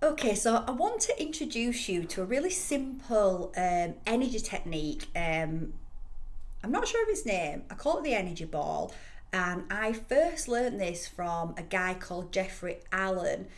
Okay, so I want to introduce you to a really simple energy technique. I'm not sure of its name. I call it the energy ball. And I first learned this from a guy called Jeffrey Allen,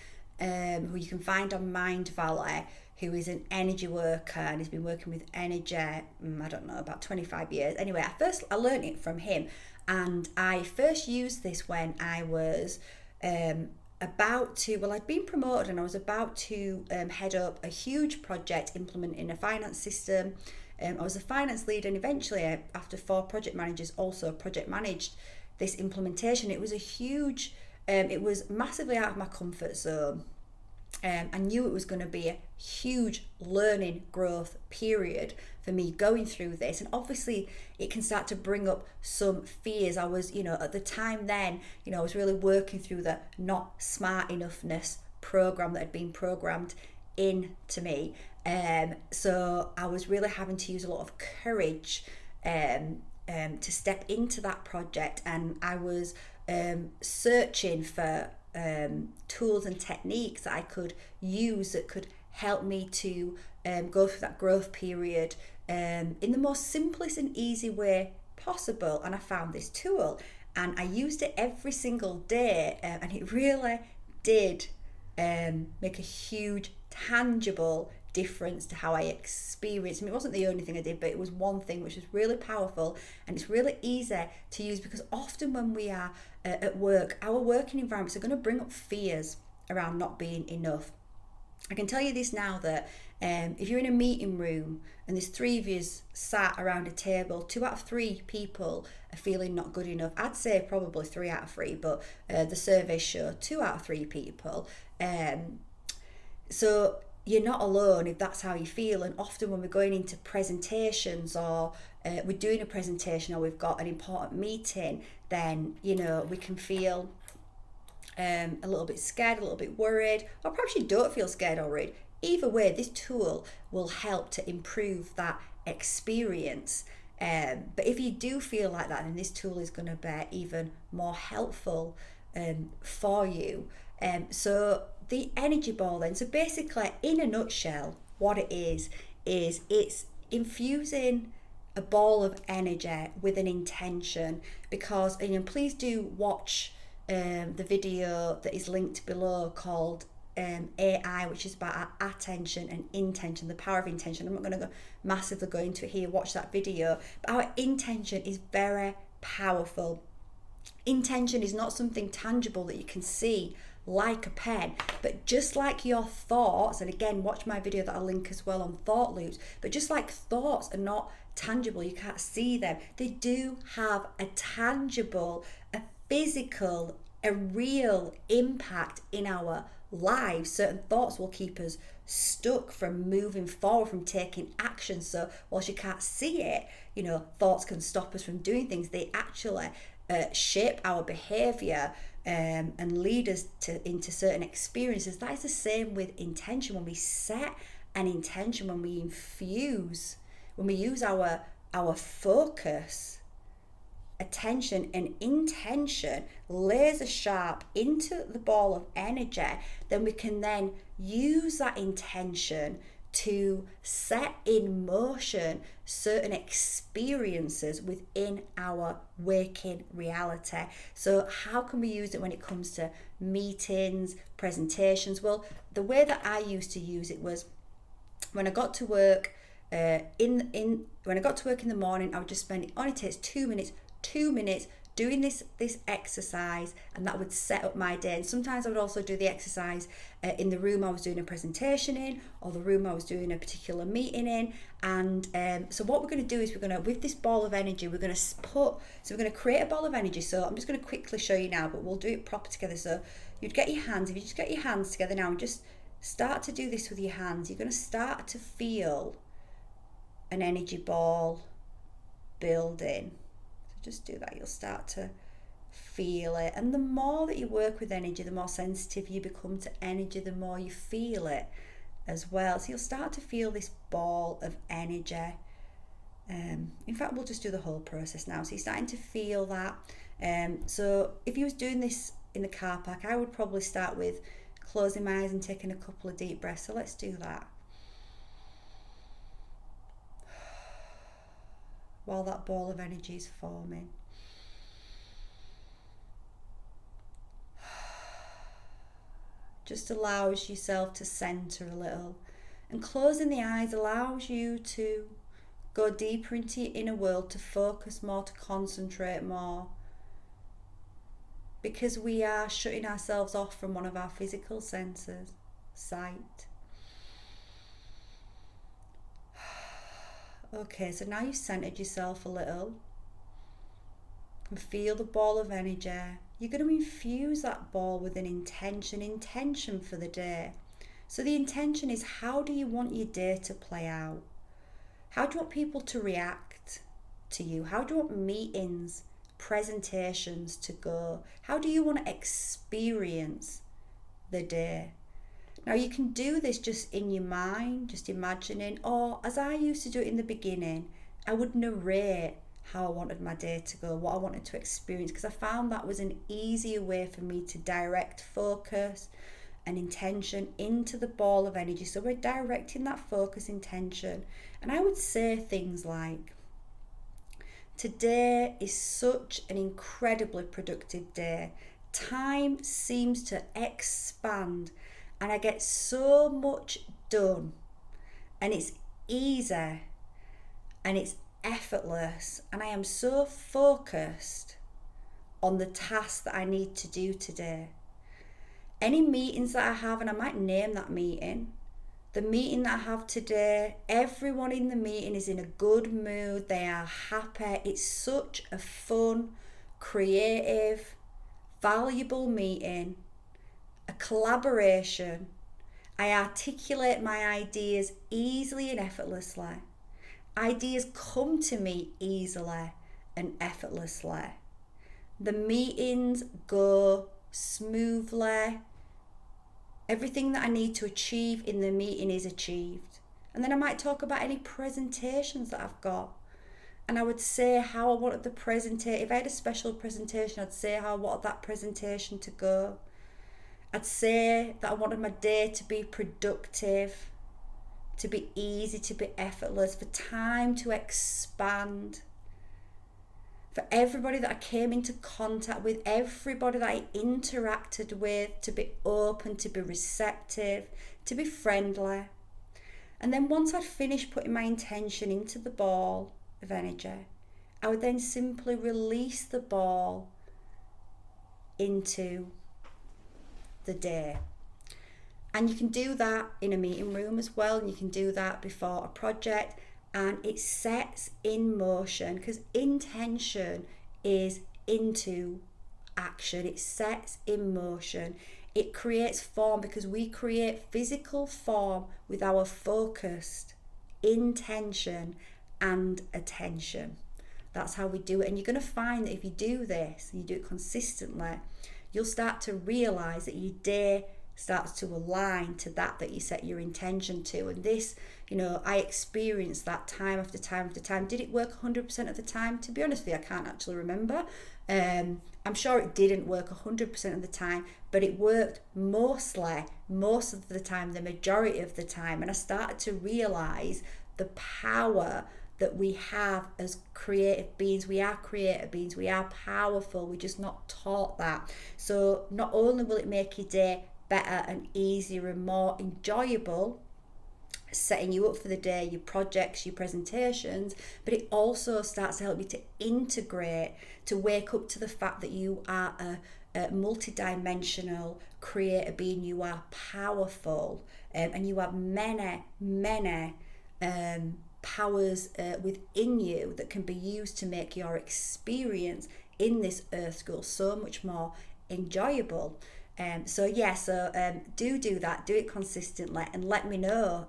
who you can find on Mind Valley, who is an energy worker and has been working with energy, I don't know, about 25 years. Anyway, I learned it from him. And I first used this when I was um, I'd been promoted and I was about to head up a huge project implementing a finance system. I was a finance lead, and eventually, after four project managers, also project managed this implementation. It was a huge, it was massively out of my comfort zone. I knew it was going to be a huge learning growth period for me going through this, and obviously it can start to bring up some fears. I was, at the time then, I was really working through the not smart enoughness program that had been programmed into me. So I was really having to use a lot of courage to step into that project, and I was searching for tools and techniques that I could use that could help me to go through that growth period in the most simplest and easy way possible. And I found this tool and I used it every single day, and it really did make a huge, tangible difference to how I experienced. I mean, it wasn't the only thing I did, but it was one thing which was really powerful, and it's really easy to use because often when we are at work, our working environments are going to bring up fears around not being enough. I can tell you this now that if you're in a meeting room and there's three of you sat around a table, 2 out of 3 people are feeling not good enough. I'd say probably 3 out of 3, but the surveys show 2 out of 3 people. So you're not alone if that's how you feel. And often when we're going into presentations, or we're doing a presentation, or we've got an important meeting, then we can feel a little bit scared, a little bit worried, or perhaps you don't feel scared or worried. Either way, this tool will help to improve that experience. But if you do feel like that, then this tool is going to be even more helpful for you. So the energy ball then, so basically in a nutshell, what it is it's infusing a ball of energy with an intention. Because please do watch the video that is linked below called AI, which is about our attention and intention, the power of intention. I'm not going to massively go into it here. Watch that video. But our intention is very powerful. Intention is not something tangible that you can see like a pen, but just like your thoughts, and again, watch my video that I'll link as well on thought loops, but just like thoughts are not tangible, you can't see them, they do have a tangible, a physical, a real impact in our lives. Certain thoughts will keep us stuck from moving forward, from taking action. So whilst you can't see it, thoughts can stop us from doing things. They actually shape our behavior and lead us into certain experiences. That is the same with intention. When we set an intention, when we use our focus, attention and intention laser sharp into the ball of energy, then we can then use that intention to set in motion certain experiences within our waking reality. So how can we use it when it comes to meetings, presentations? Well, the way that I used to use it was when I got to work when I got to work in the morning, I would just spend, it only takes 2 minutes doing this exercise, and that would set up my day. And sometimes I would also do the exercise in the room I was doing a presentation in, or the room I was doing a particular meeting in. And so what we're going to do is with this ball of energy, we're going to create a ball of energy. So I'm just going to quickly show you now, but we'll do it proper together. So you'd get your hands, if you just get your hands together now and just start to do this with your hands, you're going to start to feel an energy ball building. Just do that, you'll start to feel it. And the more that you work with energy, the more sensitive you become to energy, the more you feel it as well. So you'll start to feel this ball of energy. In fact, we'll just do the whole process now. So you're starting to feel that. So if you was doing this in the car park, I would probably start with closing my eyes and taking a couple of deep breaths. So let's do that. While that ball of energy is forming. Just allows yourself to center a little. And closing the eyes allows you to go deeper into your inner world, to focus more, to concentrate more. Because we are shutting ourselves off from one of our physical senses, sight. Okay, so now you've centered yourself a little. And feel the ball of energy. You're going to infuse that ball with an intention for the day. So the intention is, how do you want your day to play out? How do you want people to react to you? How do you want meetings, presentations to go? How do you want to experience the day? Now you can do this just in your mind, just imagining, or as I used to do it in the beginning, I would narrate how I wanted my day to go, what I wanted to experience, because I found that was an easier way for me to direct focus and intention into the ball of energy. So we're directing that focus, intention. And I would say things like, today is such an incredibly productive day. Time seems to expand and I get so much done, and it's easy and it's effortless, and I am so focused on the task that I need to do today. Any meetings that I have, and I might name that meeting, the meeting that I have today, everyone in the meeting is in a good mood, they are happy. It's such a fun, creative, valuable meeting, a collaboration. I articulate my ideas easily and effortlessly. Ideas come to me easily and effortlessly. The meetings go smoothly. Everything that I need to achieve in the meeting is achieved. And then I might talk about any presentations that I've got. And I would say how I wanted the presentation. If I had a special presentation, I'd say how I wanted that presentation to go. I'd say that I wanted my day to be productive, to be easy, to be effortless, for time to expand. For everybody that I came into contact with, everybody that I interacted with, to be open, to be receptive, to be friendly. And then once I'd finished putting my intention into the ball of energy, I would then simply release the ball into the day. And you can do that in a meeting room as well, and you can do that before a project. And it sets in motion, because intention is into action. It sets in motion. It creates form, because we create physical form with our focused intention and attention. That's how we do it. And you're going to find that if you do this and you do it consistently, you'll start to realize that your day starts to align to that you set your intention to. And this, I experienced that time after time after time. Did it work 100% of the time? To be honest with you, I can't actually remember. I'm sure it didn't work 100% of the time, but it worked most of the time, the majority of the time. And I started to realize the power that we have as creative beings. We are creative beings. We are powerful. We're just not taught that. So not only will it make your day better and easier and more enjoyable, setting you up for the day, your projects, your presentations, but it also starts to help you to integrate, to wake up to the fact that you are a multi-dimensional creator being. You are powerful, and you have many powers within you that can be used to make your experience in this earth school so much more enjoyable. Do that, do it consistently, and let me know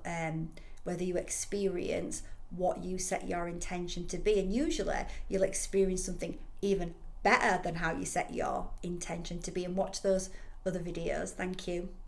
whether you experience what you set your intention to be. And usually you'll experience something even better than how you set your intention to be. And watch those other videos. Thank you.